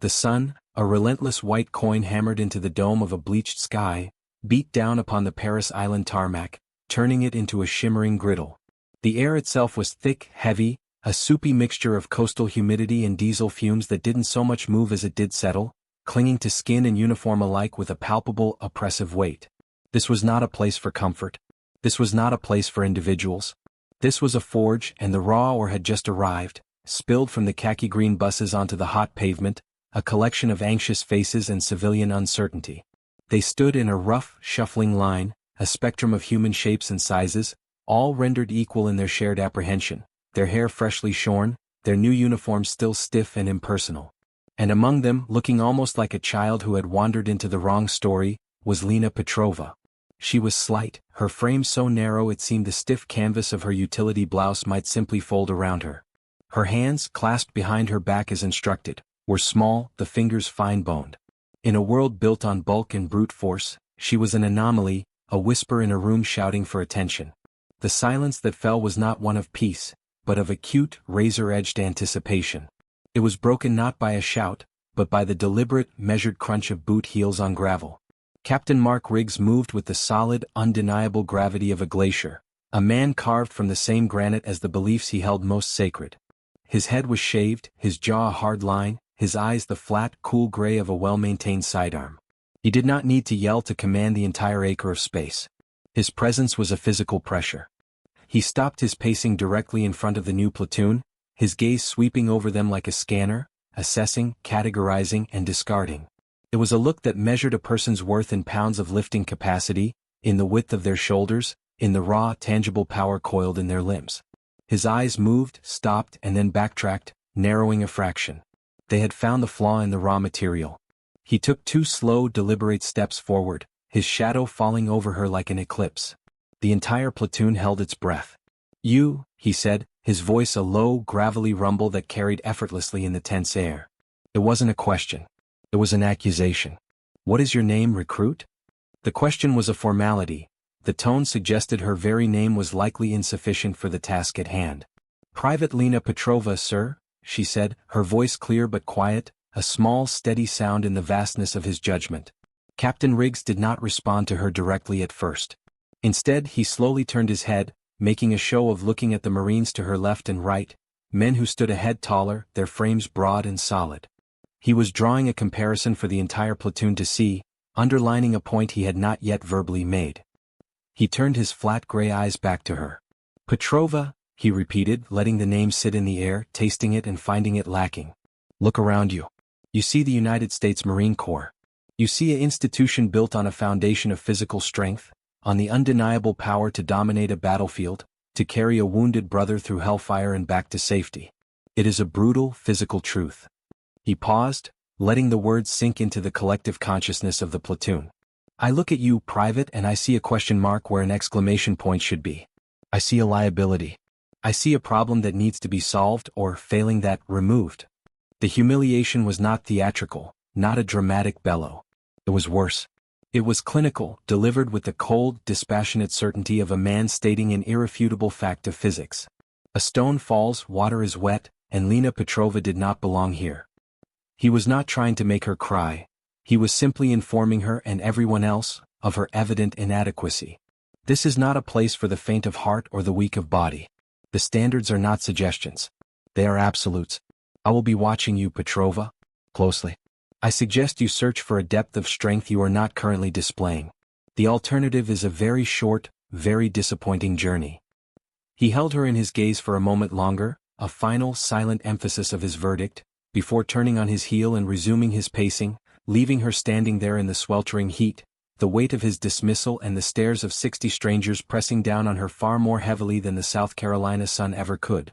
The sun, a relentless white coin hammered into the dome of a bleached sky, beat down upon the Paris Island tarmac, turning it into a shimmering griddle. The air itself was thick, heavy, a soupy mixture of coastal humidity and diesel fumes that didn't so much move as it did settle, clinging to skin and uniform alike with a palpable, oppressive weight. This was not a place for comfort. This was not a place for individuals. This was a forge, and the raw ore had just arrived, spilled from the khaki-green buses onto the hot pavement, a collection of anxious faces and civilian uncertainty. They stood in a rough, shuffling line, a spectrum of human shapes and sizes, all rendered equal in their shared apprehension, their hair freshly shorn, their new uniforms still stiff and impersonal. And among them, looking almost like a child who had wandered into the wrong story, was Lena Petrova. She was slight, her frame so narrow it seemed the stiff canvas of her utility blouse might simply fold around her. Her hands, clasped behind her back as instructed, were small, the fingers fine-boned. In a world built on bulk and brute force, she was an anomaly, a whisper in a room shouting for attention. The silence that fell was not one of peace, but of acute, razor-edged anticipation. It was broken not by a shout, but by the deliberate, measured crunch of boot heels on gravel. Captain Mark Riggs moved with the solid, undeniable gravity of a glacier, a man carved from the same granite as the beliefs he held most sacred. His head was shaved, his jaw a hard line, his eyes the flat, cool gray of a well-maintained sidearm. He did not need to yell to command the entire acre of space. His presence was a physical pressure. He stopped his pacing directly in front of the new platoon, his gaze sweeping over them like a scanner, assessing, categorizing, and discarding. It was a look that measured a person's worth in pounds of lifting capacity, in the width of their shoulders, in the raw, tangible power coiled in their limbs. His eyes moved, stopped, and then backtracked, narrowing a fraction. They had found the flaw in the raw material. He took 2 slow, deliberate steps forward, his shadow falling over her like an eclipse. The entire platoon held its breath. "You," he said, his voice a low, gravelly rumble that carried effortlessly in the tense air. It wasn't a question. It was an accusation. "What is your name, recruit?" The question was a formality. The tone suggested her very name was likely insufficient for the task at hand. "Private Lena Petrova, sir," she said, her voice clear but quiet, a small, steady sound in the vastness of his judgment. Captain Riggs did not respond to her directly at first. Instead, he slowly turned his head, making a show of looking at the Marines to her left and right, men who stood a head taller, their frames broad and solid. He was drawing a comparison for the entire platoon to see, underlining a point he had not yet verbally made. He turned his flat gray eyes back to her. "Petrova," he repeated, letting the name sit in the air, tasting it and finding it lacking. "Look around you. You see the United States Marine Corps. You see an institution built on a foundation of physical strength, on the undeniable power to dominate a battlefield, to carry a wounded brother through hellfire and back to safety. It is a brutal, physical truth." He paused, letting the words sink into the collective consciousness of the platoon. "I look at you, Private, and I see a question mark where an exclamation point should be. I see a liability. I see a problem that needs to be solved or, failing that, removed." The humiliation was not theatrical, not a dramatic bellow. It was worse. It was clinical, delivered with the cold, dispassionate certainty of a man stating an irrefutable fact of physics. A stone falls, water is wet, and Lena Petrova did not belong here. He was not trying to make her cry. He was simply informing her and everyone else of her evident inadequacy. This is not a place for the faint of heart or the weak of body. The standards are not suggestions. They are absolutes. I will be watching you, Petrova, closely. I suggest you search for a depth of strength you are not currently displaying. The alternative is a very short, very disappointing journey. He held her in his gaze for a moment longer, a final, silent emphasis of his verdict, before turning on his heel and resuming his pacing, leaving her standing there in the sweltering heat, the weight of his dismissal and the stares of 60 strangers pressing down on her far more heavily than the South Carolina sun ever could.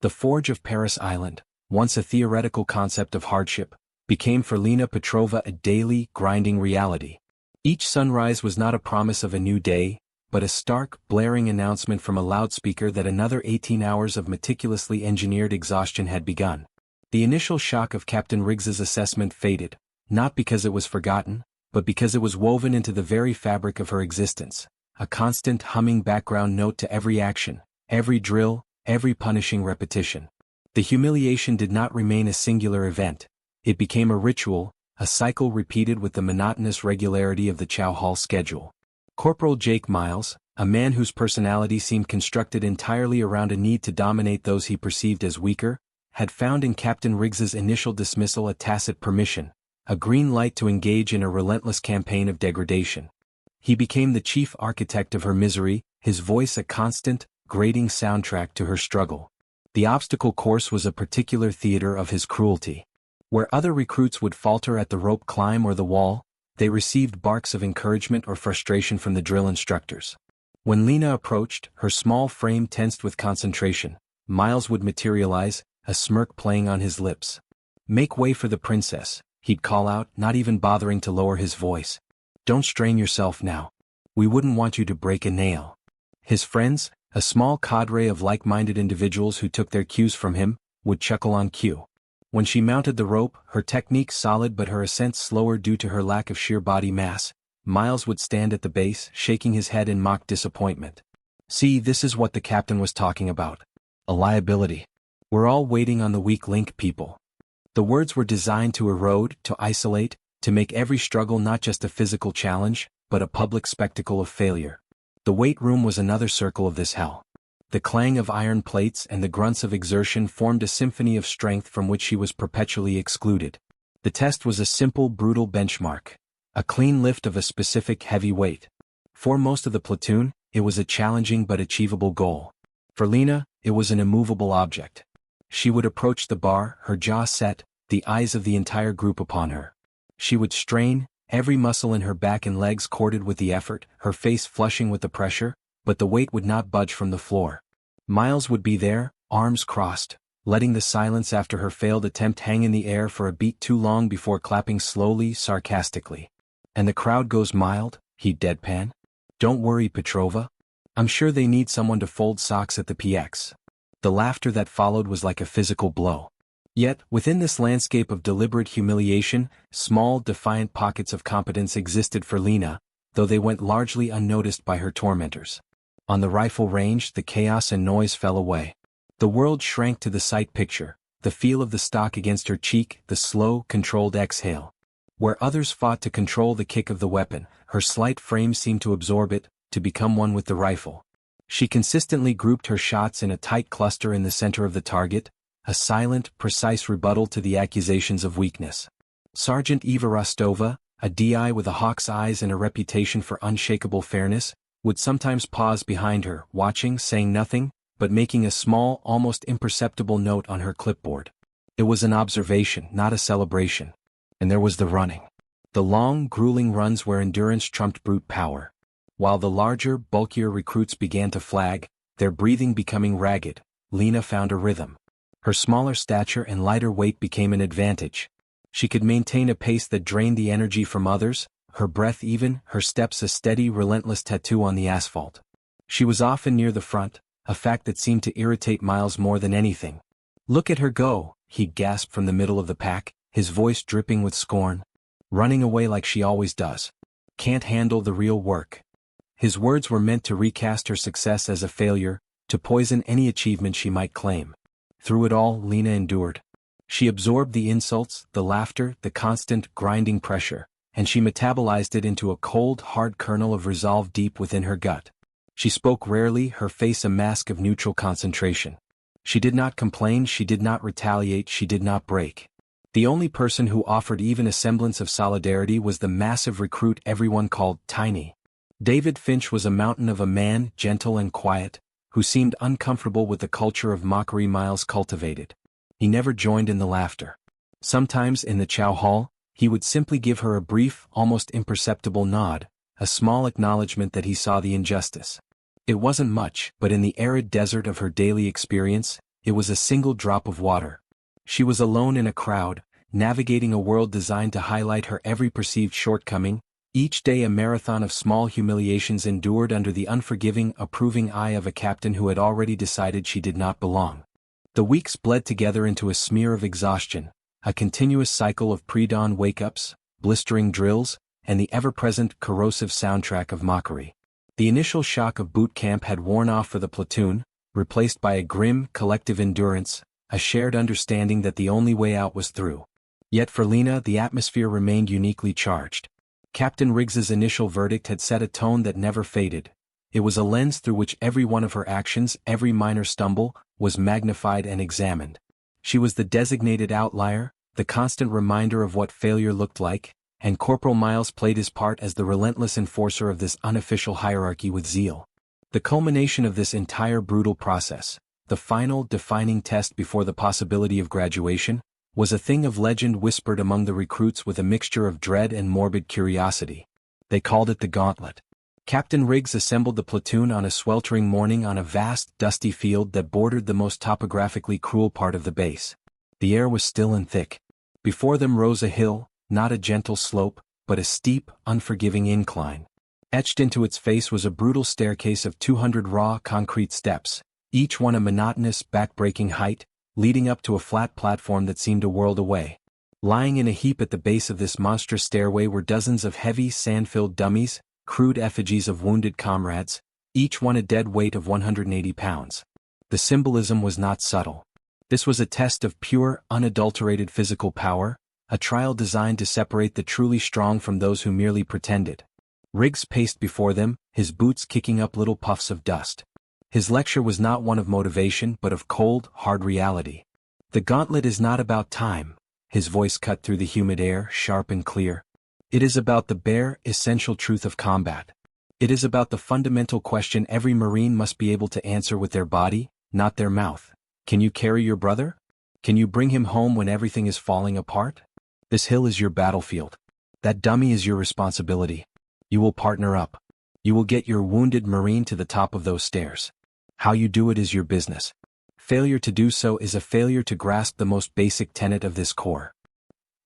The forge of Paris Island, once a theoretical concept of hardship, became for Lena Petrova a daily, grinding reality. Each sunrise was not a promise of a new day, but a stark, blaring announcement from a loudspeaker that another 18 hours of meticulously engineered exhaustion had begun. The initial shock of Captain Riggs's assessment faded, not because it was forgotten, but because it was woven into the very fabric of her existence, a constant humming background note to every action, every drill, every punishing repetition. The humiliation did not remain a singular event. It became a ritual, a cycle repeated with the monotonous regularity of the Chow Hall schedule. Corporal Jake Miles, a man whose personality seemed constructed entirely around a need to dominate those he perceived as weaker, had found in Captain Riggs's initial dismissal a tacit permission, a green light to engage in a relentless campaign of degradation. He became the chief architect of her misery, his voice a constant, grating soundtrack to her struggle. The obstacle course was a particular theater of his cruelty. Where other recruits would falter at the rope climb or the wall, they received barks of encouragement or frustration from the drill instructors. When Lena approached, her small frame tensed with concentration, Miles would materialize, a smirk playing on his lips. "Make way for the princess," he'd call out, not even bothering to lower his voice. "Don't strain yourself now. We wouldn't want you to break a nail." His friends, a small cadre of like-minded individuals who took their cues from him, would chuckle on cue. When she mounted the rope, her technique solid but her ascent slower due to her lack of sheer body mass, Miles would stand at the base, shaking his head in mock disappointment. "See, this is what the captain was talking about. A liability. We're all waiting on the weak link, people." The words were designed to erode, to isolate, to make every struggle not just a physical challenge, but a public spectacle of failure. The weight room was another circle of this hell. The clang of iron plates and the grunts of exertion formed a symphony of strength from which she was perpetually excluded. The test was a simple, brutal benchmark. A clean lift of a specific heavy weight. For most of the platoon, it was a challenging but achievable goal. For Lena, it was an immovable object. She would approach the bar, her jaw set, the eyes of the entire group upon her. She would strain, every muscle in her back and legs corded with the effort, her face flushing with the pressure, but the weight would not budge from the floor. Miles would be there, arms crossed, letting the silence after her failed attempt hang in the air for a beat too long before clapping slowly, sarcastically. "And the crowd goes mild," he'd deadpan. "Don't worry, Petrova. I'm sure they need someone to fold socks at the PX." The laughter that followed was like a physical blow. Yet, within this landscape of deliberate humiliation, small, defiant pockets of competence existed for Lena, though they went largely unnoticed by her tormentors. On the rifle range, the chaos and noise fell away. The world shrank to the sight picture, the feel of the stock against her cheek, the slow, controlled exhale. Where others fought to control the kick of the weapon, her slight frame seemed to absorb it, to become one with the rifle. She consistently grouped her shots in a tight cluster in the center of the target, a silent, precise rebuttal to the accusations of weakness. Sergeant Eva Rostova, a DI with a hawk's eyes and a reputation for unshakable fairness, would sometimes pause behind her, watching, saying nothing, but making a small, almost imperceptible note on her clipboard. It was an observation, not a celebration. And there was the running. The long, grueling runs where endurance trumped brute power. While the larger, bulkier recruits began to flag, their breathing becoming ragged, Lena found a rhythm. Her smaller stature and lighter weight became an advantage. She could maintain a pace that drained the energy from others, her breath even, her steps a steady, relentless tattoo on the asphalt. She was often near the front, a fact that seemed to irritate Miles more than anything. "Look at her go," he gasped from the middle of the pack, his voice dripping with scorn. "Running away like she always does. Can't handle the real work." His words were meant to recast her success as a failure, to poison any achievement she might claim. Through it all, Lena endured. She absorbed the insults, the laughter, the constant, grinding pressure, and she metabolized it into a cold, hard kernel of resolve deep within her gut. She spoke rarely, her face a mask of neutral concentration. She did not complain, she did not retaliate, she did not break. The only person who offered even a semblance of solidarity was the massive recruit everyone called Tiny. David Finch was a mountain of a man, gentle and quiet, who seemed uncomfortable with the culture of mockery Miles cultivated. He never joined in the laughter. Sometimes in the chow hall, he would simply give her a brief, almost imperceptible nod, a small acknowledgement that he saw the injustice. It wasn't much, but in the arid desert of her daily experience, it was a single drop of water. She was alone in a crowd, navigating a world designed to highlight her every perceived shortcoming, each day a marathon of small humiliations endured under the unforgiving, approving eye of a captain who had already decided she did not belong. The weeks bled together into a smear of exhaustion, a continuous cycle of pre-dawn wake-ups, blistering drills, and the ever-present, corrosive soundtrack of mockery. The initial shock of boot camp had worn off for the platoon, replaced by a grim, collective endurance, a shared understanding that the only way out was through. Yet for Lena, the atmosphere remained uniquely charged. Captain Riggs's initial verdict had set a tone that never faded. It was a lens through which every one of her actions, every minor stumble, was magnified and examined. She was the designated outlier, the constant reminder of what failure looked like, and Corporal Miles played his part as the relentless enforcer of this unofficial hierarchy with zeal. The culmination of this entire brutal process, the final defining test before the possibility of graduation, was a thing of legend whispered among the recruits with a mixture of dread and morbid curiosity. They called it the Gauntlet. Captain Riggs assembled the platoon on a sweltering morning on a vast, dusty field that bordered the most topographically cruel part of the base. The air was still and thick. Before them rose a hill, not a gentle slope, but a steep, unforgiving incline. Etched into its face was a brutal staircase of 200 raw concrete steps, each one a monotonous, back-breaking height, leading up to a flat platform that seemed a world away. Lying in a heap at the base of this monstrous stairway were dozens of heavy, sand-filled dummies, crude effigies of wounded comrades, each one a dead weight of 180 pounds. The symbolism was not subtle. This was a test of pure, unadulterated physical power, a trial designed to separate the truly strong from those who merely pretended. Riggs paced before them, his boots kicking up little puffs of dust. His lecture was not one of motivation but of cold, hard reality. The gauntlet is not about time, his voice cut through the humid air, sharp and clear. It is about the bare, essential truth of combat. It is about the fundamental question every Marine must be able to answer with their body, not their mouth. Can you carry your brother? Can you bring him home when everything is falling apart? This hill is your battlefield. That dummy is your responsibility. You will partner up. You will get your wounded Marine to the top of those stairs. How you do it is your business. Failure to do so is a failure to grasp the most basic tenet of this corps.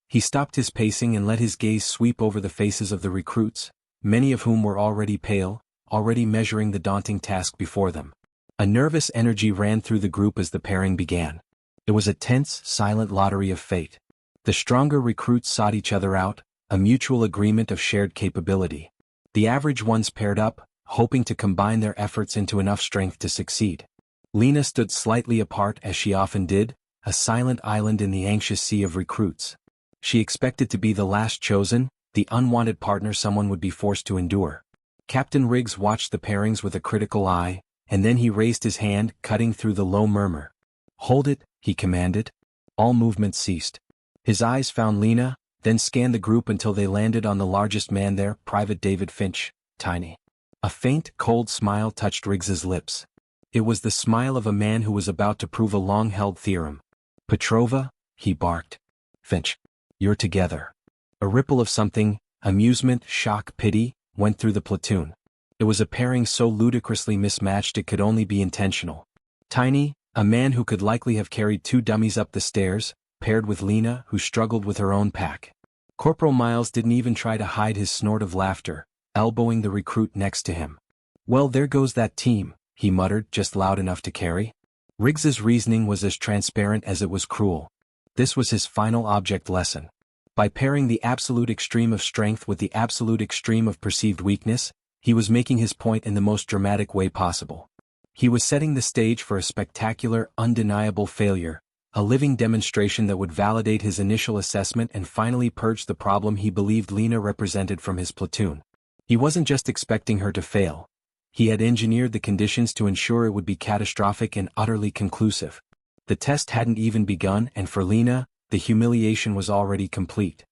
He stopped his pacing and let his gaze sweep over the faces of the recruits, many of whom were already pale, already measuring the daunting task before them. A nervous energy ran through the group as the pairing began. It was a tense, silent lottery of fate. The stronger recruits sought each other out, a mutual agreement of shared capability. The average ones paired up, hoping to combine their efforts into enough strength to succeed. Lena stood slightly apart as she often did, a silent island in the anxious sea of recruits. She expected to be the last chosen, the unwanted partner someone would be forced to endure. Captain Riggs watched the pairings with a critical eye, and then he raised his hand, cutting through the low murmur. "Hold it," he commanded. All movement ceased. His eyes found Lena, then scanned the group until they landed on the largest man there, Private David Finch, tiny. A faint, cold smile touched Riggs's lips. It was the smile of a man who was about to prove a long-held theorem. "Petrova," he barked. "Finch. You're together." A ripple of something, amusement, shock, pity, went through the platoon. It was a pairing so ludicrously mismatched it could only be intentional. Tiny, a man who could likely have carried two dummies up the stairs, paired with Lena, who struggled with her own pack. Corporal Miles didn't even try to hide his snort of laughter, elbowing the recruit next to him. "Well, there goes that team," he muttered, just loud enough to carry. Riggs's reasoning was as transparent as it was cruel. This was his final object lesson. By pairing the absolute extreme of strength with the absolute extreme of perceived weakness, he was making his point in the most dramatic way possible. He was setting the stage for a spectacular, undeniable failure, a living demonstration that would validate his initial assessment and finally purge the problem he believed Lena represented from his platoon. He wasn't just expecting her to fail. He had engineered the conditions to ensure it would be catastrophic and utterly conclusive. The test hadn't even begun, and for Lena, the humiliation was already complete.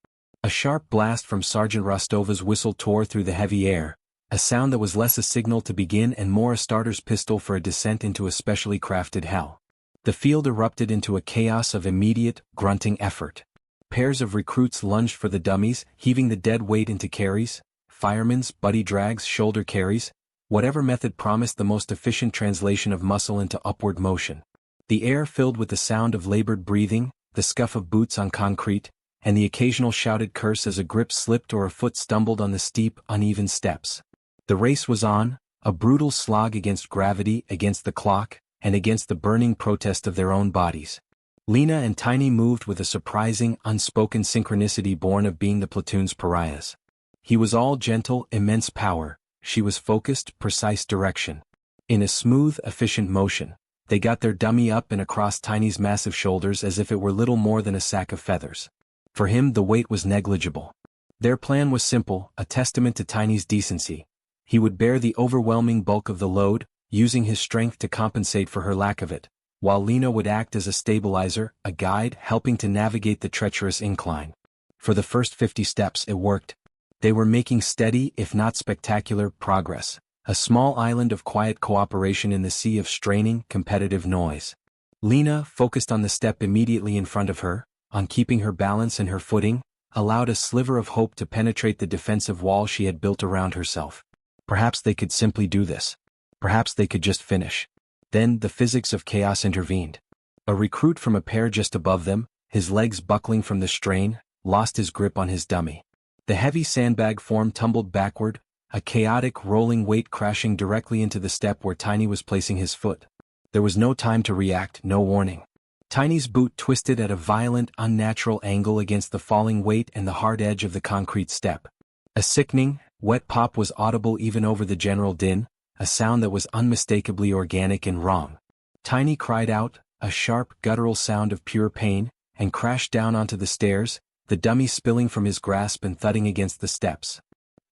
A sharp blast from Sergeant Rostova's whistle tore through the heavy air, a sound that was less a signal to begin and more a starter's pistol for a descent into a specially crafted hell. The field erupted into a chaos of immediate, grunting effort. Pairs of recruits lunged for the dummies, heaving the dead weight into carries, firemen's, buddy drags, shoulder carries, whatever method promised the most efficient translation of muscle into upward motion. The air filled with the sound of labored breathing, the scuff of boots on concrete, and the occasional shouted curse as a grip slipped or a foot stumbled on the steep, uneven steps. The race was on, a brutal slog against gravity, against the clock, and against the burning protest of their own bodies. Lena and Tiny moved with a surprising, unspoken synchronicity born of being the platoon's pariahs. He was all gentle, immense power, she was focused, precise direction. In a smooth, efficient motion, they got their dummy up and across Tiny's massive shoulders as if it were little more than a sack of feathers. For him the weight was negligible. Their plan was simple, a testament to Tiny's decency. He would bear the overwhelming bulk of the load, using his strength to compensate for her lack of it, while Lena would act as a stabilizer, a guide helping to navigate the treacherous incline. For the first 50 steps it worked. They were making steady, if not spectacular, progress, a small island of quiet cooperation in the sea of straining, competitive noise. Lena, focused on the step immediately in front of her, on keeping her balance and her footing, allowed a sliver of hope to penetrate the defensive wall she had built around herself. Perhaps they could simply do this. Perhaps they could just finish. Then the physics of chaos intervened. A recruit from a pair just above them, his legs buckling from the strain, lost his grip on his dummy. The heavy sandbag form tumbled backward, a chaotic rolling weight crashing directly into the step where Tiny was placing his foot. There was no time to react, no warning. Tiny's boot twisted at a violent, unnatural angle against the falling weight and the hard edge of the concrete step. A sickening, wet pop was audible even over the general din, a sound that was unmistakably organic and wrong. Tiny cried out, a sharp, guttural sound of pure pain, and crashed down onto the stairs, the dummy spilling from his grasp and thudding against the steps.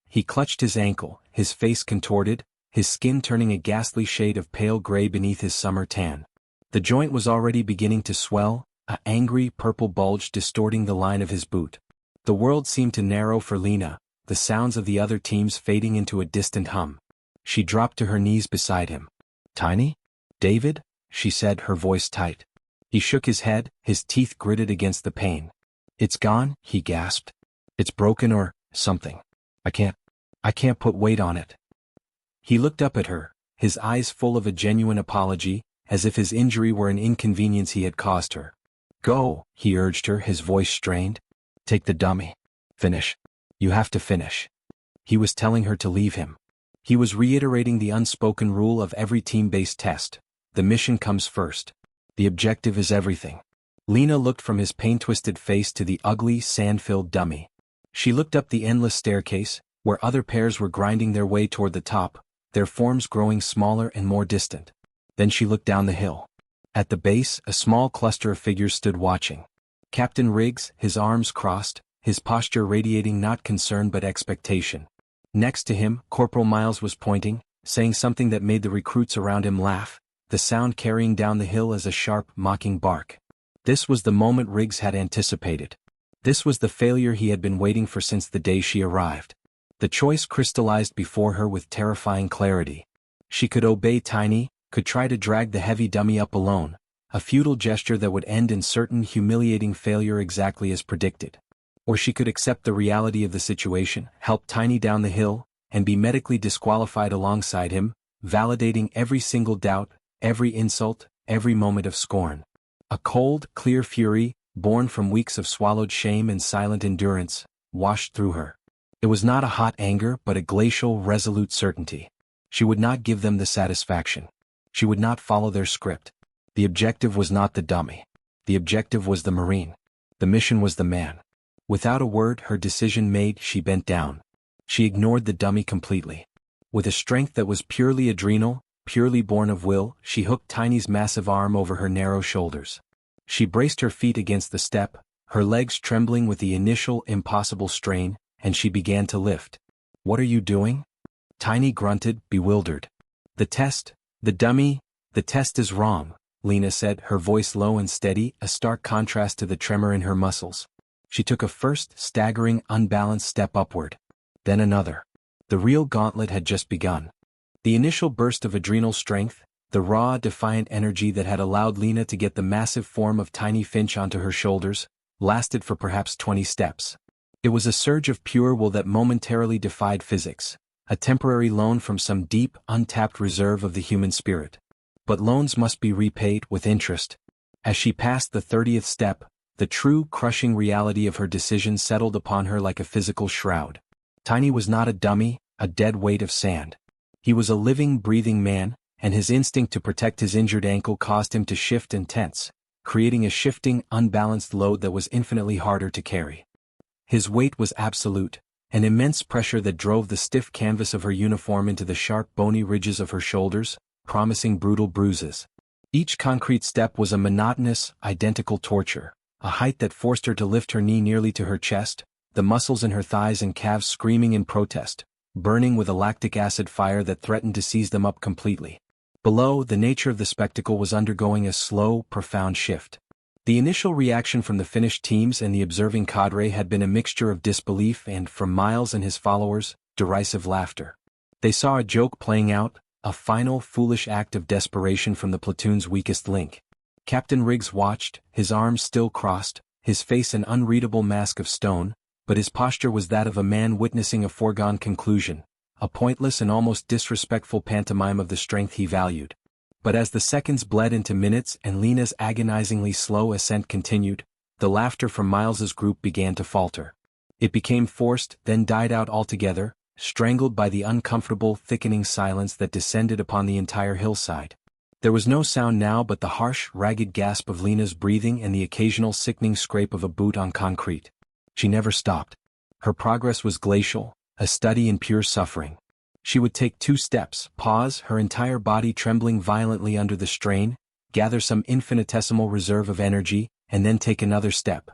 He clutched his ankle, his face contorted, his skin turning a ghastly shade of pale gray beneath his summer tan. The joint was already beginning to swell, an angry purple bulge distorting the line of his boot. The world seemed to narrow for Lena, the sounds of the other teams fading into a distant hum. She dropped to her knees beside him. "Tiny? David?" she said, her voice tight. He shook his head, his teeth gritted against the pain. "It's gone," he gasped. "It's broken or something. I can't put weight on it." He looked up at her, his eyes full of a genuine apology, as if his injury were an inconvenience he had caused her. "Go," he urged her, his voice strained. "Take the dummy. Finish. You have to finish." He was telling her to leave him. He was reiterating the unspoken rule of every team-based test. The mission comes first. The objective is everything. Lena looked from his pain-twisted face to the ugly, sand-filled dummy. She looked up the endless staircase, where other pairs were grinding their way toward the top, their forms growing smaller and more distant. Then she looked down the hill. At the base, a small cluster of figures stood watching. Captain Riggs, his arms crossed, his posture radiating not concern but expectation. Next to him, Corporal Miles was pointing, saying something that made the recruits around him laugh, the sound carrying down the hill as a sharp, mocking bark. This was the moment Riggs had anticipated. This was the failure he had been waiting for since the day she arrived. The choice crystallized before her with terrifying clarity. She could obey Tiny, could try to drag the heavy dummy up alone, a futile gesture that would end in certain humiliating failure exactly as predicted. Or she could accept the reality of the situation, help Tiny down the hill, and be medically disqualified alongside him, validating every single doubt, every insult, every moment of scorn. A cold, clear fury, born from weeks of swallowed shame and silent endurance, washed through her. It was not a hot anger but a glacial, resolute certainty. She would not give them the satisfaction. She would not follow their script. The objective was not the dummy. The objective was the Marine. The mission was the man. Without a word, her decision made, she bent down. She ignored the dummy completely. With a strength that was purely adrenal, purely born of will, she hooked Tiny's massive arm over her narrow shoulders. She braced her feet against the step, her legs trembling with the initial, impossible strain, and she began to lift. "What are you doing?" Tiny grunted, bewildered. The test is wrong," Lena said, her voice low and steady, a stark contrast to the tremor in her muscles. She took a first, staggering, unbalanced step upward. Then another. The real gauntlet had just begun. The initial burst of adrenal strength, the raw, defiant energy that had allowed Lena to get the massive form of Tiny Finch onto her shoulders, lasted for perhaps 20 steps. It was a surge of pure will that momentarily defied physics, a temporary loan from some deep, untapped reserve of the human spirit. But loans must be repaid with interest. As she passed the 30th step, the true, crushing reality of her decision settled upon her like a physical shroud. Tiny was not a dummy, a dead weight of sand. He was a living, breathing man, and his instinct to protect his injured ankle caused him to shift and tense, creating a shifting, unbalanced load that was infinitely harder to carry. His weight was absolute, an immense pressure that drove the stiff canvas of her uniform into the sharp, bony ridges of her shoulders, promising brutal bruises. Each concrete step was a monotonous, identical torture, a height that forced her to lift her knee nearly to her chest, the muscles in her thighs and calves screaming in protest, burning with a lactic acid fire that threatened to seize them up completely. Below, the nature of the spectacle was undergoing a slow, profound shift. The initial reaction from the finished teams and the observing cadre had been a mixture of disbelief and, from Miles and his followers, derisive laughter. They saw a joke playing out, a final, foolish act of desperation from the platoon's weakest link. Captain Riggs watched, his arms still crossed, his face an unreadable mask of stone, but his posture was that of a man witnessing a foregone conclusion, a pointless and almost disrespectful pantomime of the strength he valued. But as the seconds bled into minutes and Lena's agonizingly slow ascent continued, the laughter from Miles's group began to falter. It became forced, then died out altogether, strangled by the uncomfortable, thickening silence that descended upon the entire hillside. There was no sound now but the harsh, ragged gasp of Lena's breathing and the occasional sickening scrape of a boot on concrete. She never stopped. Her progress was glacial, a study in pure suffering. She would take 2 steps, pause, her entire body trembling violently under the strain, gather some infinitesimal reserve of energy, and then take another step.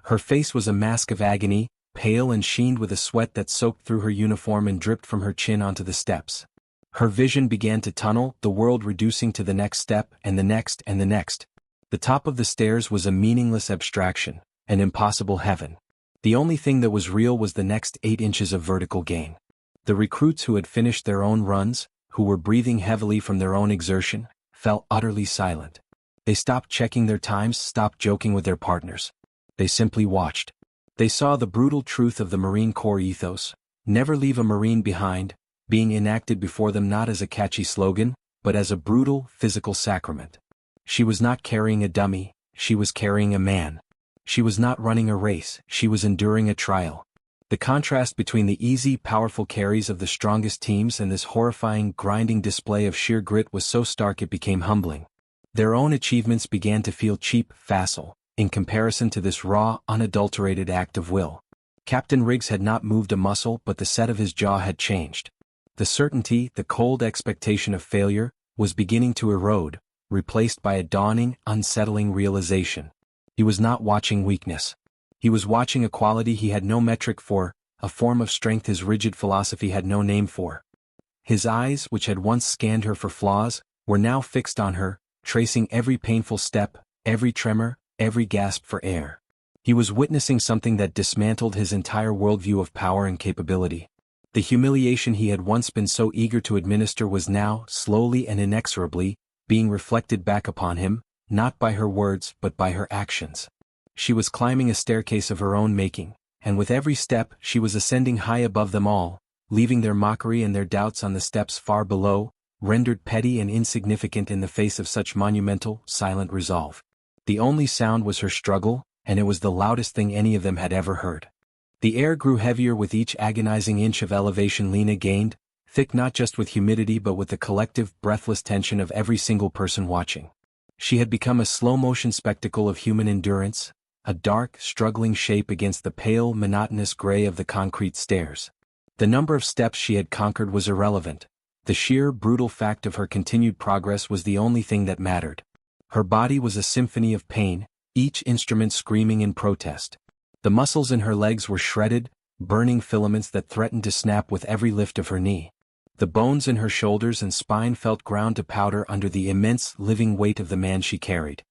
Her face was a mask of agony, pale and sheened with a sweat that soaked through her uniform and dripped from her chin onto the steps. Her vision began to tunnel, the world reducing to the next step and the next and the next. The top of the stairs was a meaningless abstraction, an impossible heaven. The only thing that was real was the next 8 inches of vertical gain. The recruits who had finished their own runs, who were breathing heavily from their own exertion, fell utterly silent. They stopped checking their times, stopped joking with their partners. They simply watched. They saw the brutal truth of the Marine Corps ethos, never leave a Marine behind, being enacted before them not as a catchy slogan, but as a brutal, physical sacrament. She was not carrying a dummy, she was carrying a man. She was not running a race, she was enduring a trial. The contrast between the easy, powerful carries of the strongest teams and this horrifying, grinding display of sheer grit was so stark it became humbling. Their own achievements began to feel cheap, facile, in comparison to this raw, unadulterated act of will. Captain Riggs had not moved a muscle, but the set of his jaw had changed. The certainty, the cold expectation of failure, was beginning to erode, replaced by a dawning, unsettling realization. He was not watching weakness. He was watching a quality he had no metric for, a form of strength his rigid philosophy had no name for. His eyes, which had once scanned her for flaws, were now fixed on her, tracing every painful step, every tremor, every gasp for air. He was witnessing something that dismantled his entire worldview of power and capability. The humiliation he had once been so eager to administer was now, slowly and inexorably, being reflected back upon him, not by her words but by her actions. She was climbing a staircase of her own making, and with every step she was ascending high above them all, leaving their mockery and their doubts on the steps far below, rendered petty and insignificant in the face of such monumental, silent resolve. The only sound was her struggle, and it was the loudest thing any of them had ever heard. The air grew heavier with each agonizing inch of elevation Lena gained, thick not just with humidity but with the collective, breathless tension of every single person watching. She had become a slow-motion spectacle of human endurance, a dark, struggling shape against the pale, monotonous gray of the concrete stairs. The number of steps she had conquered was irrelevant. The sheer, brutal fact of her continued progress was the only thing that mattered. Her body was a symphony of pain, each instrument screaming in protest. The muscles in her legs were shredded, burning filaments that threatened to snap with every lift of her knee. The bones in her shoulders and spine felt ground to powder under the immense, living weight of the man she carried.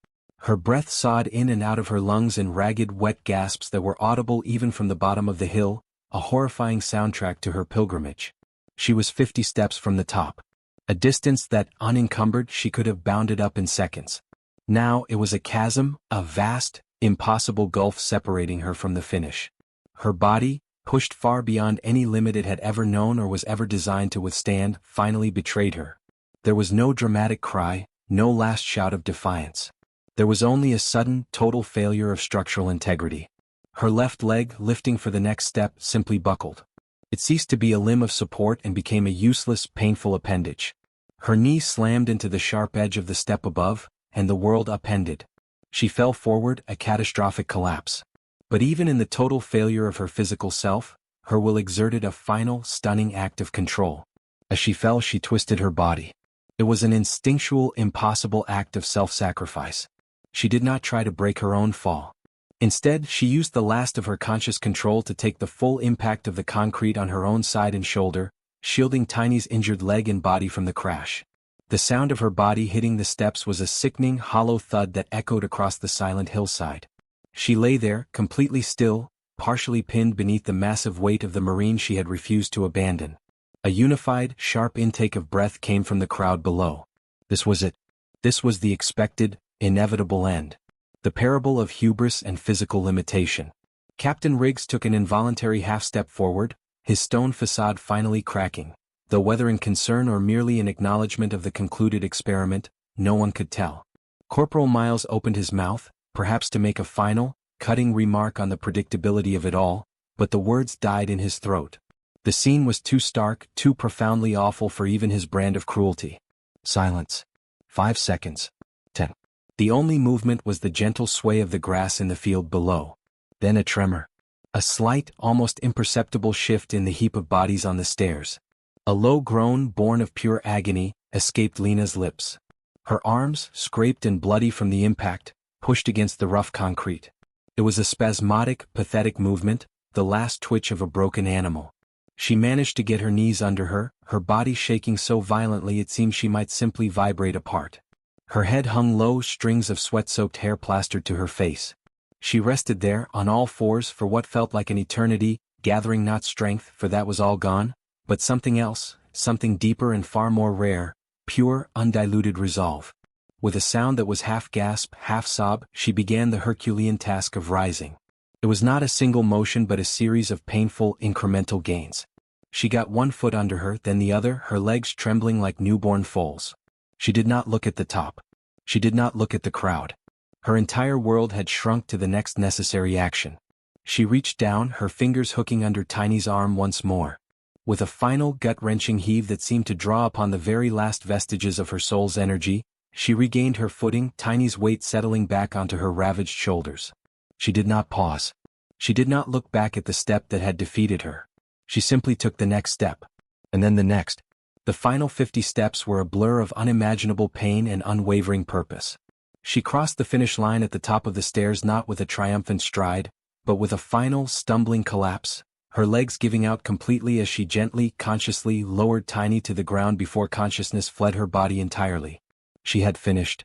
Her breath sobbed in and out of her lungs in ragged, wet gasps that were audible even from the bottom of the hill, a horrifying soundtrack to her pilgrimage. She was 50 steps from the top. A distance that, unencumbered, she could have bounded up in seconds. Now it was a chasm, a vast, impossible gulf separating her from the finish. Her body, pushed far beyond any limit it had ever known or was ever designed to withstand, finally betrayed her. There was no dramatic cry, no last shout of defiance. There was only a sudden, total failure of structural integrity. Her left leg, lifting for the next step, simply buckled. It ceased to be a limb of support and became a useless, painful appendage. Her knee slammed into the sharp edge of the step above, and the world upended. She fell forward, a catastrophic collapse. But even in the total failure of her physical self, her will exerted a final, stunning act of control. As she fell, she twisted her body. It was an instinctual, impossible act of self-sacrifice. She did not try to break her own fall. Instead, she used the last of her conscious control to take the full impact of the concrete on her own side and shoulder, shielding Tiny's injured leg and body from the crash. The sound of her body hitting the steps was a sickening, hollow thud that echoed across the silent hillside. She lay there, completely still, partially pinned beneath the massive weight of the Marine she had refused to abandon. A unified, sharp intake of breath came from the crowd below. This was it. This was the expected, inevitable end. The parable of hubris and physical limitation. Captain Riggs took an involuntary half-step forward, his stone facade finally cracking, though whether in concern or merely in acknowledgement of the concluded experiment, no one could tell. Corporal Miles opened his mouth, perhaps to make a final, cutting remark on the predictability of it all, but the words died in his throat. The scene was too stark, too profoundly awful for even his brand of cruelty. Silence. 5 seconds. 10. The only movement was the gentle sway of the grass in the field below. Then a tremor. A slight, almost imperceptible shift in the heap of bodies on the stairs. A low groan born of pure agony escaped Lena's lips. Her arms, scraped and bloody from the impact, pushed against the rough concrete. It was a spasmodic, pathetic movement, the last twitch of a broken animal. She managed to get her knees under her, her body shaking so violently it seemed she might simply vibrate apart. Her head hung low, strings of sweat-soaked hair plastered to her face. She rested there, on all fours, for what felt like an eternity, gathering not strength, for that was all gone, but something else, something deeper and far more rare, pure, undiluted resolve. With a sound that was half gasp, half sob, she began the Herculean task of rising. It was not a single motion but a series of painful, incremental gains. She got one foot under her, then the other, her legs trembling like newborn foals. She did not look at the top. She did not look at the crowd. Her entire world had shrunk to the next necessary action. She reached down, her fingers hooking under Tiny's arm once more. With a final gut-wrenching heave that seemed to draw upon the very last vestiges of her soul's energy, she regained her footing, Tiny's weight settling back onto her ravaged shoulders. She did not pause. She did not look back at the step that had defeated her. She simply took the next step. And then the next. The final 50 steps were a blur of unimaginable pain and unwavering purpose. She crossed the finish line at the top of the stairs not with a triumphant stride, but with a final, stumbling collapse, her legs giving out completely as she gently, consciously lowered Tiny to the ground before consciousness fled her body entirely. She had finished.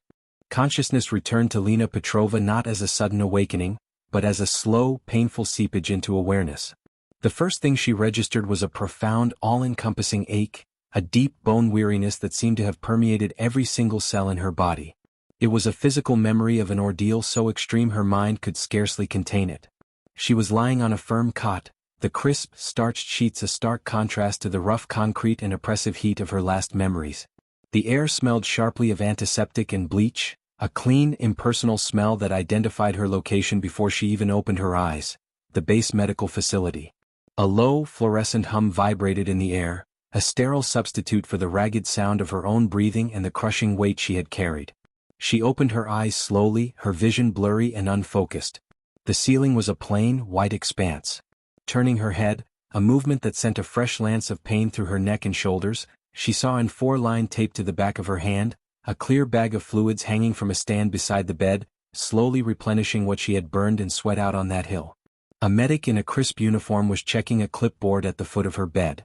Consciousness returned to Lena Petrova not as a sudden awakening, but as a slow, painful seepage into awareness. The first thing she registered was a profound, all-encompassing ache, a deep bone weariness that seemed to have permeated every single cell in her body. It was a physical memory of an ordeal so extreme her mind could scarcely contain it. She was lying on a firm cot, the crisp, starched sheets a stark contrast to the rough concrete and oppressive heat of her last memories. The air smelled sharply of antiseptic and bleach, a clean, impersonal smell that identified her location before she even opened her eyes, the base medical facility. A low, fluorescent hum vibrated in the air, a sterile substitute for the ragged sound of her own breathing and the crushing weight she had carried. She opened her eyes slowly, her vision blurry and unfocused. The ceiling was a plain, white expanse. Turning her head, a movement that sent a fresh lance of pain through her neck and shoulders, she saw in 4-line taped to the back of her hand, a clear bag of fluids hanging from a stand beside the bed, slowly replenishing what she had burned and sweat out on that hill. A medic in a crisp uniform was checking a clipboard at the foot of her bed.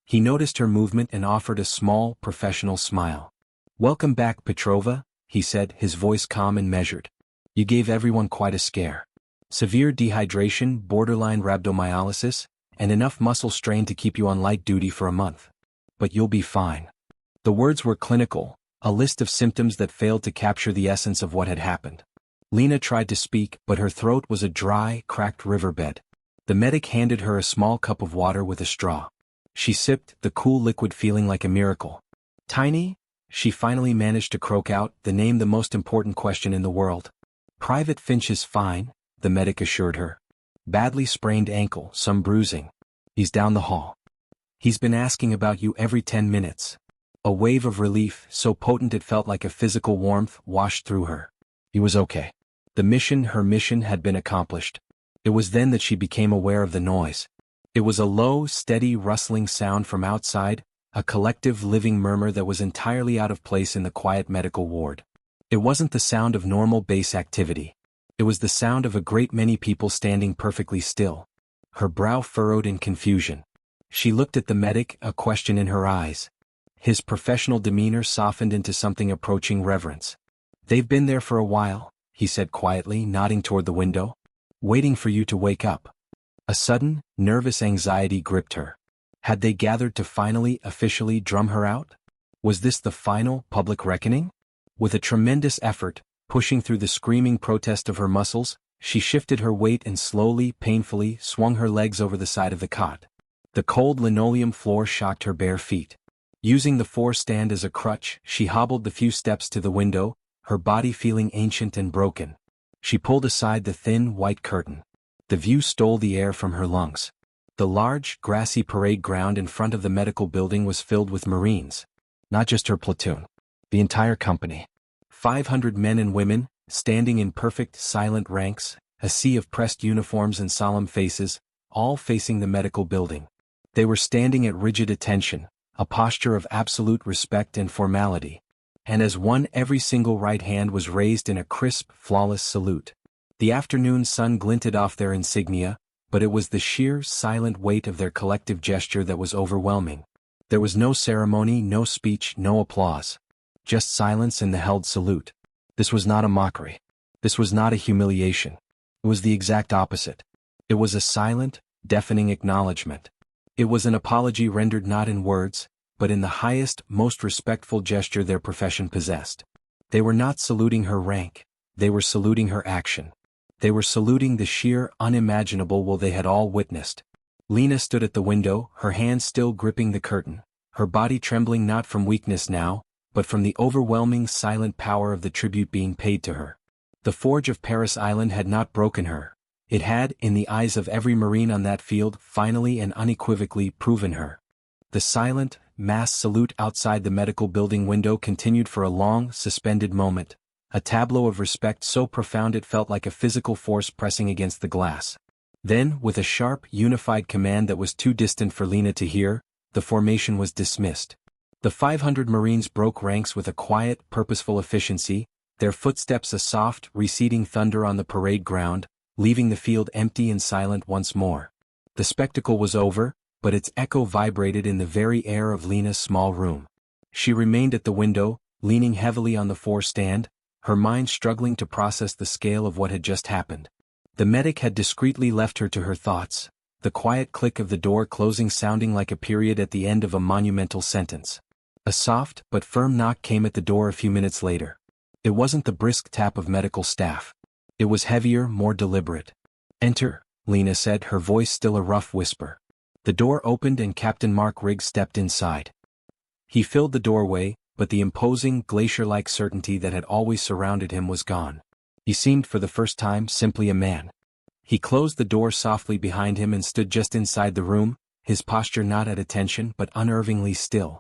He noticed her movement and offered a small, professional smile. "Welcome back, Petrova," he said, his voice calm and measured. "You gave everyone quite a scare. Severe dehydration, borderline rhabdomyolysis, and enough muscle strain to keep you on light duty for a month. But you'll be fine." The words were clinical, a list of symptoms that failed to capture the essence of what had happened. Lena tried to speak, but her throat was a dry, cracked riverbed. The medic handed her a small cup of water with a straw. She sipped, the cool liquid feeling like a miracle. "Tiny?" She finally managed to croak out, the name the most important question in the world. "Private Finch is fine," the medic assured her. "Badly sprained ankle, some bruising. He's down the hall. He's been asking about you every 10 minutes. A wave of relief, so potent it felt like a physical warmth, washed through her. He was okay. Her mission had been accomplished. It was then that she became aware of the noise. It was a low, steady rustling sound from outside, a collective living murmur that was entirely out of place in the quiet medical ward. It wasn't the sound of normal base activity. It was the sound of a great many people standing perfectly still. Her brow furrowed in confusion. She looked at the medic, a question in her eyes. His professional demeanor softened into something approaching reverence. "They've been there for a while," he said quietly, nodding toward the window. "Waiting for you to wake up." A sudden, nervous anxiety gripped her. Had they gathered to finally, officially drum her out? Was this the final, public reckoning? With a tremendous effort, pushing through the screaming protest of her muscles, she shifted her weight and slowly, painfully, swung her legs over the side of the cot. The cold linoleum floor shocked her bare feet. Using the four-stand as a crutch, she hobbled the few steps to the window, her body feeling ancient and broken. She pulled aside the thin, white curtain. The view stole the air from her lungs. The large, grassy parade ground in front of the medical building was filled with Marines. Not just her platoon. The entire company. 500 men and women, standing in perfect, silent ranks, a sea of pressed uniforms and solemn faces, all facing the medical building. They were standing at rigid attention, a posture of absolute respect and formality. And as one, every single right hand was raised in a crisp, flawless salute. The afternoon sun glinted off their insignia, but it was the sheer, silent weight of their collective gesture that was overwhelming. There was no ceremony, no speech, no applause. Just silence and the held salute. This was not a mockery. This was not a humiliation. It was the exact opposite. It was a silent, deafening acknowledgement. It was an apology rendered not in words, but in the highest, most respectful gesture their profession possessed. They were not saluting her rank, they were saluting her action. They were saluting the sheer, unimaginable will they had all witnessed. Lena stood at the window, her hand still gripping the curtain, her body trembling not from weakness now, but from the overwhelming silent power of the tribute being paid to her. The forge of Paris Island had not broken her. It had, in the eyes of every Marine on that field, finally and unequivocally proven her. The silent, mass salute outside the medical building window continued for a long, suspended moment, a tableau of respect so profound it felt like a physical force pressing against the glass. Then, with a sharp, unified command that was too distant for Lena to hear, the formation was dismissed. The 500 Marines broke ranks with a quiet, purposeful efficiency, their footsteps a soft, receding thunder on the parade ground, leaving the field empty and silent once more. The spectacle was over, but its echo vibrated in the very air of Lena's small room. She remained at the window, leaning heavily on the four-stand, her mind struggling to process the scale of what had just happened. The medic had discreetly left her to her thoughts, the quiet click of the door closing sounding like a period at the end of a monumental sentence. A soft but firm knock came at the door a few minutes later. It wasn't the brisk tap of medical staff. It was heavier, more deliberate. "Enter," Lena said, her voice still a rough whisper. The door opened and Captain Mark Riggs stepped inside. He filled the doorway, but the imposing, glacier-like certainty that had always surrounded him was gone. He seemed for the first time simply a man. He closed the door softly behind him and stood just inside the room, his posture not at attention but unnervingly still.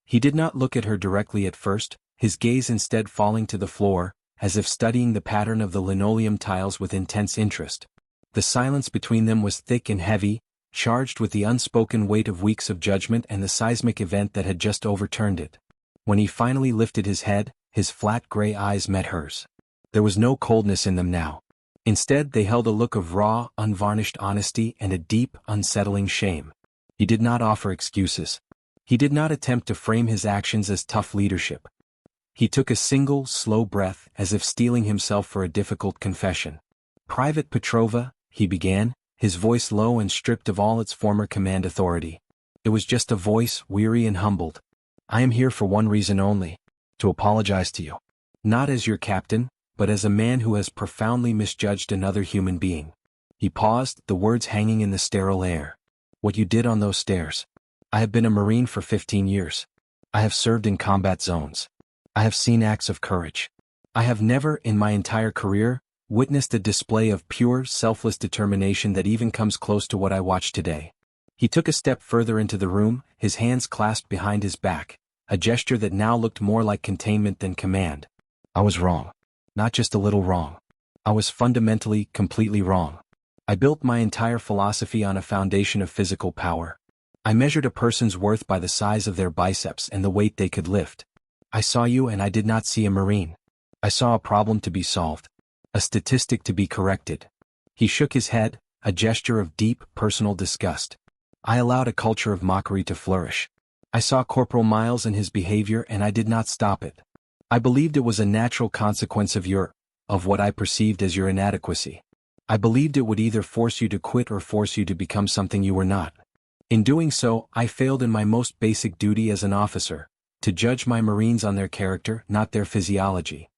He did not look at her directly at first, his gaze instead falling to the floor, as if studying the pattern of the linoleum tiles with intense interest. The silence between them was thick and heavy, charged with the unspoken weight of weeks of judgment and the seismic event that had just overturned it. When he finally lifted his head, his flat gray eyes met hers. There was no coldness in them now. Instead, they held a look of raw, unvarnished honesty and a deep, unsettling shame. He did not offer excuses. He did not attempt to frame his actions as tough leadership. He took a single, slow breath, as if steeling himself for a difficult confession. "Private Petrova," he began, his voice low and stripped of all its former command authority. It was just a voice, weary and humbled. "I am here for one reason only, to apologize to you. Not as your captain, but as a man who has profoundly misjudged another human being." He paused, the words hanging in the sterile air. "What you did on those stairs. I have been a Marine for 15 years. I have served in combat zones. I have seen acts of courage. I have never, in my entire career, witnessed a display of pure, selfless determination that even comes close to what I watched today." He took a step further into the room, his hands clasped behind his back, a gesture that now looked more like containment than command. "I was wrong. Not just a little wrong. I was fundamentally, completely wrong. I built my entire philosophy on a foundation of physical power. I measured a person's worth by the size of their biceps and the weight they could lift. I saw you and I did not see a Marine. I saw a problem to be solved. A statistic to be corrected. He shook his head, a gesture of deep, personal disgust. I allowed a culture of mockery to flourish. I saw Corporal Miles and his behavior and I did not stop it. I believed it was a natural consequence of what I perceived as your inadequacy. I believed it would either force you to quit or force you to become something you were not. In doing so, I failed in my most basic duty as an officer, to judge my Marines on their character, not their physiology.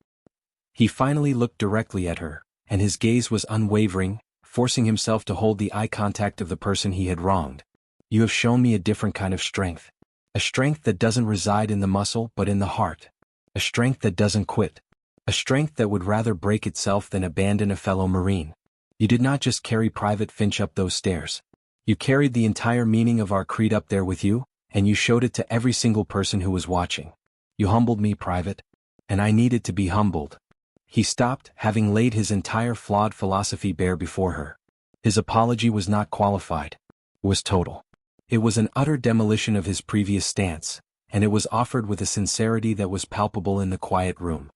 He finally looked directly at her, and his gaze was unwavering, forcing himself to hold the eye contact of the person he had wronged. You have shown me a different kind of strength. A strength that doesn't reside in the muscle but in the heart. A strength that doesn't quit. A strength that would rather break itself than abandon a fellow Marine. You did not just carry Private Finch up those stairs. You carried the entire meaning of our creed up there with you, and you showed it to every single person who was watching. You humbled me, Private. And I needed to be humbled. He stopped, having laid his entire flawed philosophy bare before her. His apology was not qualified. It was total. It was an utter demolition of his previous stance, and it was offered with a sincerity that was palpable in the quiet room.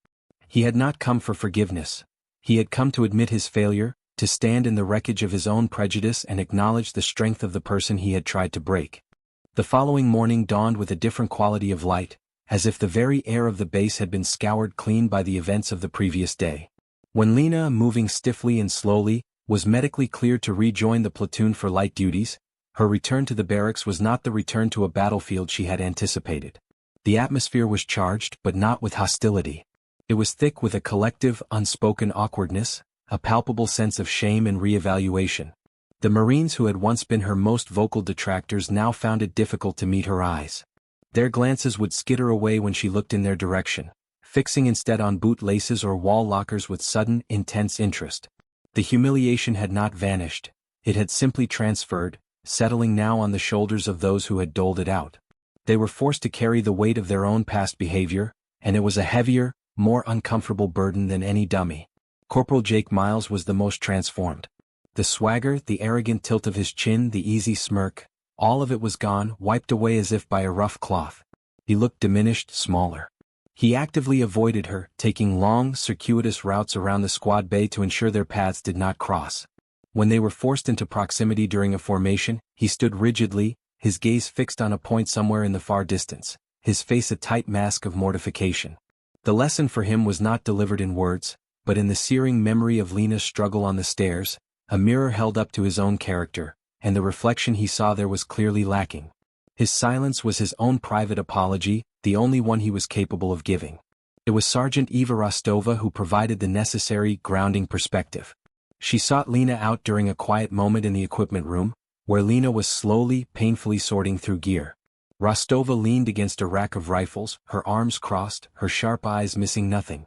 He had not come for forgiveness. He had come to admit his failure, to stand in the wreckage of his own prejudice and acknowledge the strength of the person he had tried to break. The following morning dawned with a different quality of light, as if the very air of the base had been scoured clean by the events of the previous day. When Lena, moving stiffly and slowly, was medically cleared to rejoin the platoon for light duties, her return to the barracks was not the return to a battlefield she had anticipated. The atmosphere was charged, but not with hostility. It was thick with a collective, unspoken awkwardness, a palpable sense of shame and re-evaluation. The Marines who had once been her most vocal detractors now found it difficult to meet her eyes. Their glances would skitter away when she looked in their direction, fixing instead on boot laces or wall lockers with sudden, intense interest. The humiliation had not vanished, it had simply transferred, settling now on the shoulders of those who had doled it out. They were forced to carry the weight of their own past behavior, and it was a heavier, more uncomfortable burden than any dummy. Corporal Jake Miles was the most transformed. The swagger, the arrogant tilt of his chin, the easy smirk, all of it was gone, wiped away as if by a rough cloth. He looked diminished, smaller. He actively avoided her, taking long, circuitous routes around the squad bay to ensure their paths did not cross. When they were forced into proximity during a formation, he stood rigidly, his gaze fixed on a point somewhere in the far distance, his face a tight mask of mortification. The lesson for him was not delivered in words, but in the searing memory of Lena's struggle on the stairs, a mirror held up to his own character, and the reflection he saw there was clearly lacking. His silence was his own private apology, the only one he was capable of giving. It was Sergeant Eva Rostova who provided the necessary, grounding perspective. She sought Lena out during a quiet moment in the equipment room, where Lena was slowly, painfully sorting through gear. Rostova leaned against a rack of rifles, her arms crossed, her sharp eyes missing nothing.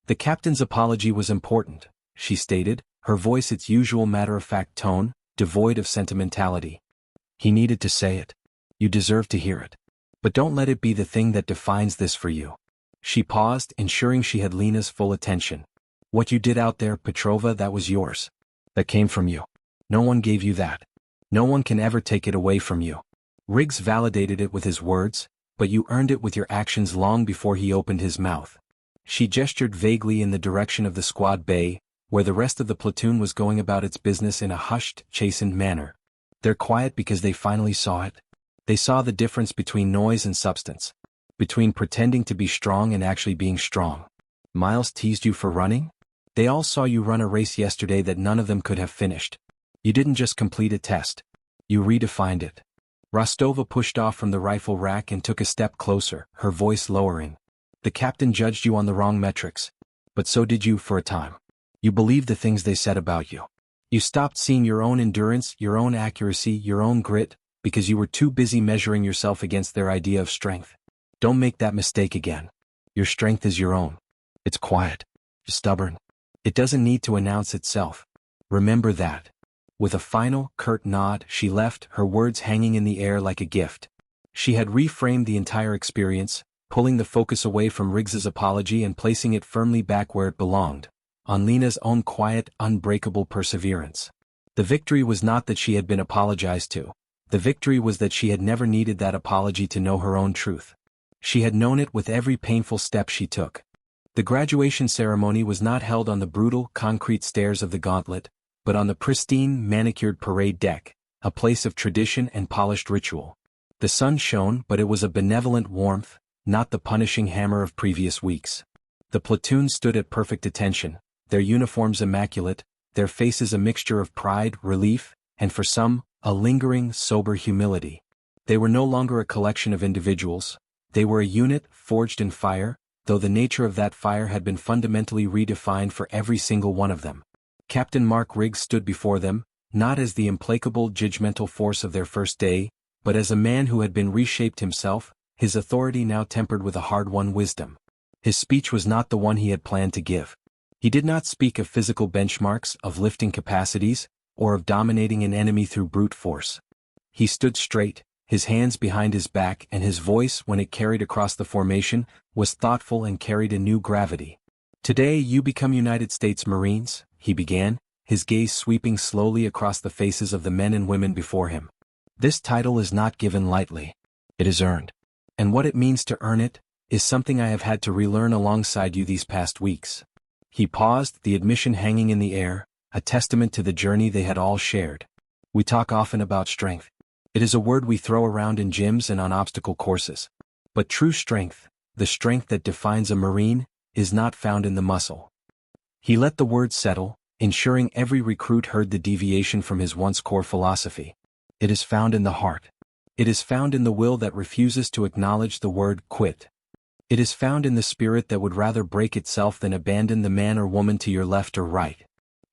The captain's apology was important, she stated, her voice its usual matter-of-fact tone, devoid of sentimentality. He needed to say it. You deserve to hear it. But don't let it be the thing that defines this for you. She paused, ensuring she had Lena's full attention. What you did out there, Petrova, that was yours. That came from you. No one gave you that. No one can ever take it away from you. Riggs validated it with his words, but you earned it with your actions long before he opened his mouth. She gestured vaguely in the direction of the squad bay, where the rest of the platoon was going about its business in a hushed, chastened manner. They're quiet because they finally saw it. They saw the difference between noise and substance. Between pretending to be strong and actually being strong. Miles teased you for running? They all saw you run a race yesterday that none of them could have finished. You didn't just complete a test. You redefined it. Rostova pushed off from the rifle rack and took a step closer, her voice lowering. The captain judged you on the wrong metrics. But so did you for a time. You believed the things they said about you. You stopped seeing your own endurance, your own accuracy, your own grit, because you were too busy measuring yourself against their idea of strength. Don't make that mistake again. Your strength is your own. It's quiet. Stubborn. It doesn't need to announce itself. Remember that. With a final, curt nod, she left, her words hanging in the air like a gift. She had reframed the entire experience, pulling the focus away from Riggs's apology and placing it firmly back where it belonged, on Lena's own quiet, unbreakable perseverance. The victory was not that she had been apologized to. The victory was that she had never needed that apology to know her own truth. She had known it with every painful step she took. The graduation ceremony was not held on the brutal, concrete stairs of the gauntlet, but on the pristine, manicured parade deck, a place of tradition and polished ritual. The sun shone, but it was a benevolent warmth, not the punishing hammer of previous weeks. The platoon stood at perfect attention, their uniforms immaculate, their faces a mixture of pride, relief, and for some, a lingering, sober humility. They were no longer a collection of individuals, they were a unit, forged in fire, though the nature of that fire had been fundamentally redefined for every single one of them. Captain Mark Riggs stood before them, not as the implacable, judgmental force of their first day, but as a man who had been reshaped himself, his authority now tempered with a hard-won wisdom. His speech was not the one he had planned to give. He did not speak of physical benchmarks, of lifting capacities, or of dominating an enemy through brute force. He stood straight, his hands behind his back, and his voice, when it carried across the formation, was thoughtful and carried a new gravity. "Today you become United States Marines," he began, his gaze sweeping slowly across the faces of the men and women before him. "This title is not given lightly. It is earned. And what it means to earn it is something I have had to relearn alongside you these past weeks." He paused, the admission hanging in the air, a testament to the journey they had all shared. "We talk often about strength. It is a word we throw around in gyms and on obstacle courses. But true strength, the strength that defines a Marine, is not found in the muscle." He let the word settle, ensuring every recruit heard the deviation from his once core philosophy. "It is found in the heart. It is found in the will that refuses to acknowledge the word quit. It is found in the spirit that would rather break itself than abandon the man or woman to your left or right.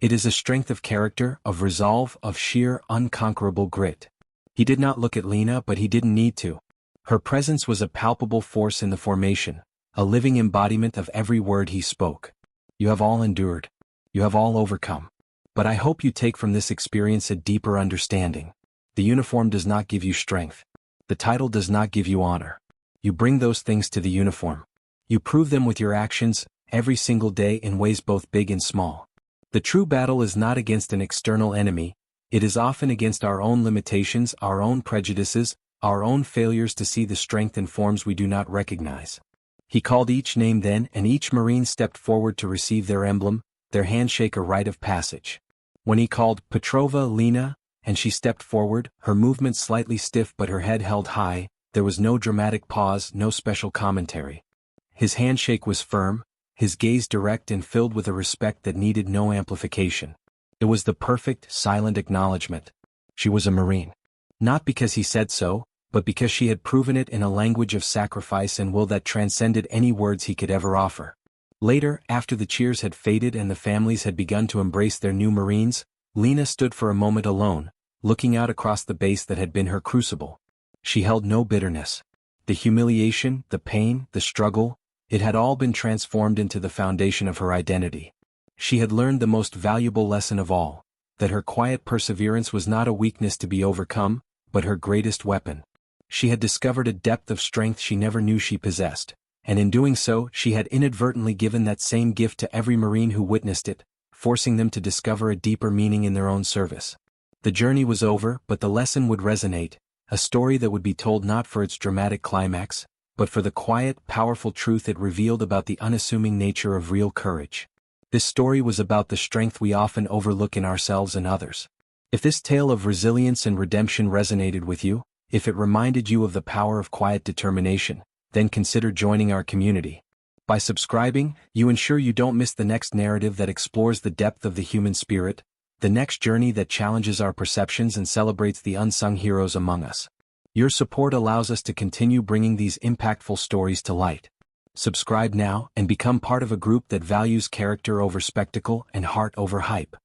It is a strength of character, of resolve, of sheer, unconquerable grit." He did not look at Lena, but he didn't need to. Her presence was a palpable force in the formation, a living embodiment of every word he spoke. "You have all endured. You have all overcome. But I hope you take from this experience a deeper understanding. The uniform does not give you strength. The title does not give you honor. You bring those things to the uniform. You prove them with your actions, every single day in ways both big and small. The true battle is not against an external enemy, it is often against our own limitations, our own prejudices, our own failures to see the strength in forms we do not recognize." He called each name then, and each Marine stepped forward to receive their emblem, their handshake a rite of passage. When he called Petrova, Lena, and she stepped forward, her movement slightly stiff but her head held high, there was no dramatic pause, no special commentary. His handshake was firm, his gaze direct and filled with a respect that needed no amplification. It was the perfect, silent acknowledgement. She was a Marine. Not because he said so, but because she had proven it in a language of sacrifice and will that transcended any words he could ever offer. Later, after the cheers had faded and the families had begun to embrace their new Marines, Lena stood for a moment alone, looking out across the base that had been her crucible. She held no bitterness. The humiliation, the pain, the struggle, it had all been transformed into the foundation of her identity. She had learned the most valuable lesson of all, that her quiet perseverance was not a weakness to be overcome, but her greatest weapon. She had discovered a depth of strength she never knew she possessed, and in doing so she had inadvertently given that same gift to every Marine who witnessed it, forcing them to discover a deeper meaning in their own service. The journey was over, but the lesson would resonate, a story that would be told not for its dramatic climax, but for the quiet, powerful truth it revealed about the unassuming nature of real courage. This story was about the strength we often overlook in ourselves and others. If this tale of resilience and redemption resonated with you, if it reminded you of the power of quiet determination, then consider joining our community. By subscribing, you ensure you don't miss the next narrative that explores the depth of the human spirit, the next journey that challenges our perceptions and celebrates the unsung heroes among us. Your support allows us to continue bringing these impactful stories to light. Subscribe now and become part of a group that values character over spectacle and heart over hype.